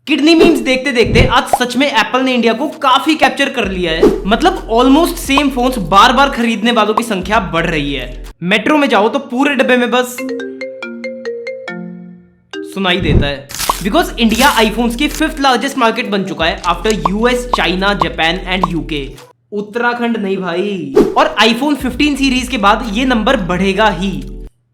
Kidney memes देखते देखते आज सच में एप्पल ने इंडिया को काफी कैप्चर कर लिया है। मतलब ऑलमोस्ट सेम फोन्स बार बार खरीदने वालों की संख्या बढ़ रही है। मेट्रो में जाओ तो पूरे डब्बे में बस सुनाई देता है। बिकॉज इंडिया आईफोन्स की 5th लार्जेस्ट मार्केट बन चुका है after US, China, Japan and UK. Uttarakhand नहीं भाई। और आईफोन 15 सीरीज के बाद ये नंबर बढ़ेगा ही।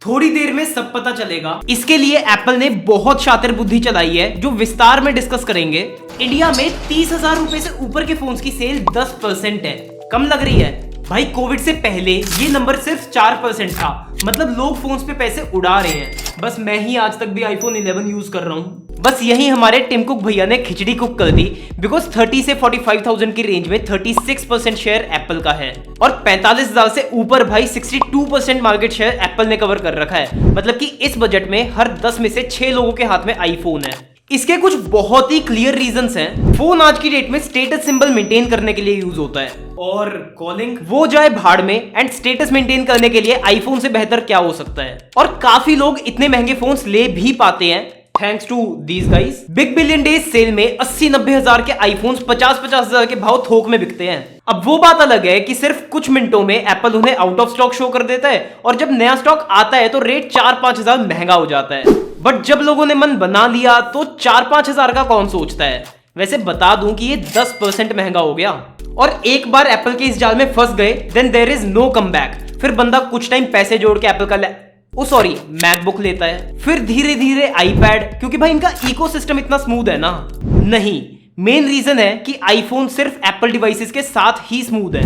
थोड़ी देर में सब पता चलेगा। इसके लिए एप्पल ने बहुत शातिर बुद्धि चलाई है जो विस्तार में डिस्कस करेंगे। इंडिया में 30,000 रुपए से ऊपर के फोन्स की सेल 10% है। कम लग रही है भाई, कोविड से पहले ये नंबर सिर्फ 4% था। मतलब लोग फोन्स पे पैसे उड़ा रहे हैं। बस मैं ही आज तक भी आईफोन 11 यूज कर रहा हूँ। बस यही हमारे टिम कुक भैया ने खिचड़ी कुक कर दी। बिकॉज 30 से 45,000 की रेंज में 36% शेयर एप्पल का है और 45,000 से ऊपर भाई 62% मार्केट शेयर एप्पल ने कवर कर रखा है। मतलब कि इस बजट में हर 10 में से 6 लोगों के हाथ में आईफोन है। इसके कुछ बहुत ही क्लियर रीजंस हैं। फोन आज की डेट में स्टेटस सिंबल मेंटेन करने के लिए यूज होता है और कॉलिंग वो जाए भाड़ में। एंड स्टेटस मेंटेन करने के लिए आईफोन से बेहतर क्या हो सकता है। और काफी लोग इतने महंगे फोन्स ले भी पाते हैं thanks to these guys. Big billion days sale में 80-90 हजार के आईफोन्स 50-50 हजार के भाव थोक में बिकते हैं। अब वो बात अलग है कि सिर्फ कुछ मिनटों में एप्पल उन्हें आउट ऑफ स्टॉक शो कर देता है और जब नया स्टॉक आता है तो रेट 4-5 हजार महंगा हो जाता है। बट जब लोगों ने मन बना लिया तो 4-5 हजार का कौन सोचता है। वैसे बता दूं कि ये 10% महंगा हो गया और एक बार एप्पल के इस जाल में फंस गए then there is no come back. फिर बंदा कुछ टाइम पैसे जोड़ के एप्पल का मैकबुक लेता है, फिर धीरे धीरे आईपैड, क्योंकि भाई इनका इकोसिस्टम इतना स्मूथ है ना। नहीं, मेन रीजन है कि आईफोन सिर्फ एप्पल डिवाइसेस के साथ ही स्मूथ है।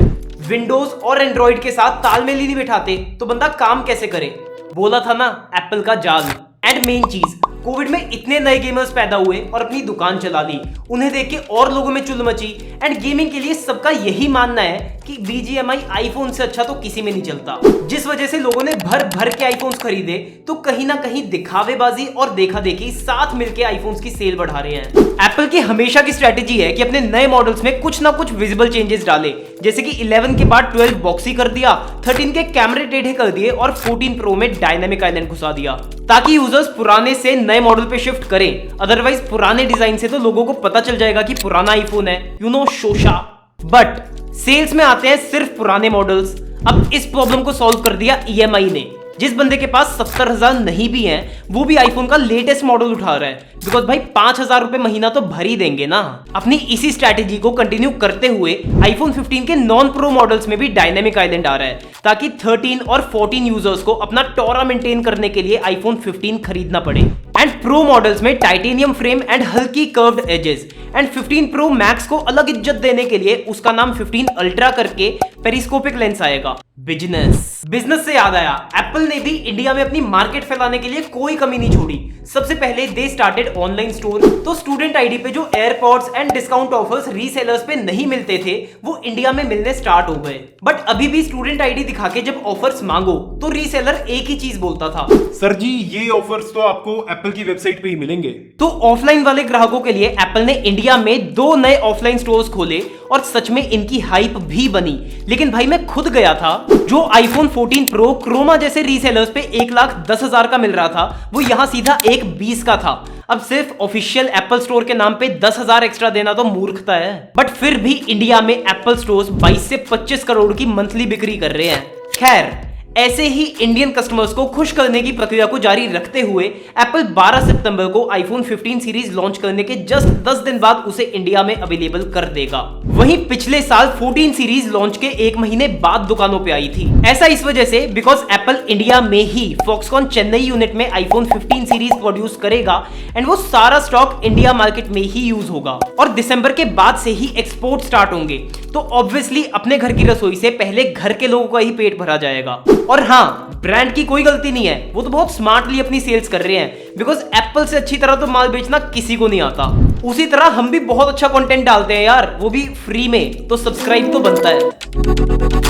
विंडोज और एंड्रॉइड के साथ तालमेल ही नहीं बिठाते तो बंदा काम कैसे करे। बोला था ना एप्पल का जाल। एंड मेन चीज, कोविड में इतने नए गेमर्स पैदा हुए और अपनी दुकान चला ली। उन्हें देख के और लोगों में चुल मची। एंड गेमिंग के लिए सबका यही मानना है कि BGMI आईफोन से अच्छा तो किसी में नहीं चलता। जिस वजह से लोगों ने भर भर के आईफोन्स खरीदे तो कहीं ना कहीं दिखावेबाजी और देखा देखी साथ मिलके आईफोन्स की सेल बढ़ा रहे हैं। एप्पल की हमेशा की स्ट्रेटेजी है कि अपने नए मॉडल्स में कुछ ना कुछ विजिबल चेंजेस डाले। जैसे कि 11 के बाद 12 बॉक्सी कर दिया, 13 के कैमरे टेढ़े कर दिए और 14 प्रो में डायनामिक आइलैंड घुसा दिया ताकि यूजर्स पुराने से नए मॉडल पे शिफ्ट करें। अदरवाइज पुराने डिजाइन से तो लोगों को पता चल जाएगा कि पुराना आईफोन है, यू नो शोशा। बट सेल्स में आते हैं सिर्फ पुराने मॉडल्स। अब इस प्रॉब्लम को सॉल्व कर दिया EMI ने। जिस बंदे के पास 70,000 नहीं भी हैं, वो भी आईफोन का लेटेस्ट मॉडल उठा रहा है। बिकॉज भाई 5,000 रुपए महीना तो भर ही देंगे ना। अपनी इसी स्ट्रैटेजी को कंटिन्यू करते हुए आईफोन 15 के नॉन प्रो मॉडल्स में भी डायनेमिक आइलैंड आ रहा है ताकि 13 और 14 यूजर्स को अपना टोरा मेंटेन करने के लिए आईफोन 15 खरीदना पड़े। एंड प्रो मॉडल्स में टाइटेनियम फ्रेम एंड हल्की curved edges. And 15 pro max को अलग इज्जत देने के लिए उसका नाम 15 अल्ट्रा करके पेरिस्कोपिक लेंस आएगा। बिजनेस से याद आया, एप्पल ने भी इंडिया में अपनी मार्केट फैलाने के लिए कोई कमी नहीं छोड़ी। सबसे पहले दे स्टार्टेड ऑनलाइन स्टोर। तो स्टूडेंट आईडी पे जो AirPods and discount offers resellers पे नहीं मिलते थे वो इंडिया में मिलने स्टार्ट हो गए। बट अभी भी स्टूडेंट आईडी दिखा के जब ऑफर्स मांगो तो रीसेलर एक ही चीज बोलता था, सर जी ये ऑफर्स तो आपको एप्पल की वेबसाइट पे ही मिलेंगे। तो ऑफलाइन वाले ग्राहकों के लिए एप्पल ने इंडिया में 2 नए ऑफलाइन स्टोर्स खोले और सच में इनकी हाइप भी बनी। लेकिन भाई मैं खुद गया था। जो आईफोन 14 प्रो क्रोमा जैसे रीसेलर्स पे 1,10,000 का मिल रहा था वो यहां सीधा 1,20 का था। अब सिर्फ ऑफिशियल एप्पल स्टोर के नाम पे 10,000 एक्स्ट्रा देना तो मूर्खता है। बट फिर भी इंडिया में एप्पल स्टोर्स 22 से 25 करोड़ की मंथली बिक्री कर रहे हैं। खैर, ऐसे ही इंडियन कस्टमर्स को खुश करने की प्रक्रिया को जारी रखते हुए एप्पल 12 सितंबर को आईफोन 15 सीरीज लॉन्च करने के जस्ट 10 दिन बाद उसे इंडिया में अवेलेबल कर देगा। वहीं पिछले साल 14 सीरीज लॉन्च के 1 महीने बाद दुकानों पे आई थी। ऐसा इस वजह से बिकॉज एप्पल इंडिया में ही फॉक्सकॉन चेन्नई यूनिट में आईफोन 15 सीरीज प्रोड्यूस करेगा एंड वो सारा स्टॉक इंडिया मार्केट में ही यूज होगा और दिसंबर के बाद से ही एक्सपोर्ट स्टार्ट होंगे। तो ऑब्वियसली अपने घर की रसोई से पहले घर के लोगों का ही पेट भरा जाएगा। और हाँ, ब्रांड की कोई गलती नहीं है, वो तो बहुत स्मार्टली अपनी सेल्स कर रहे हैं। बिकॉज एप्पल से अच्छी तरह तो माल बेचना किसी को नहीं आता। उसी तरह हम भी बहुत अच्छा कंटेंट डालते हैं यार, वो भी फ्री में, तो सब्सक्राइब तो बनता है।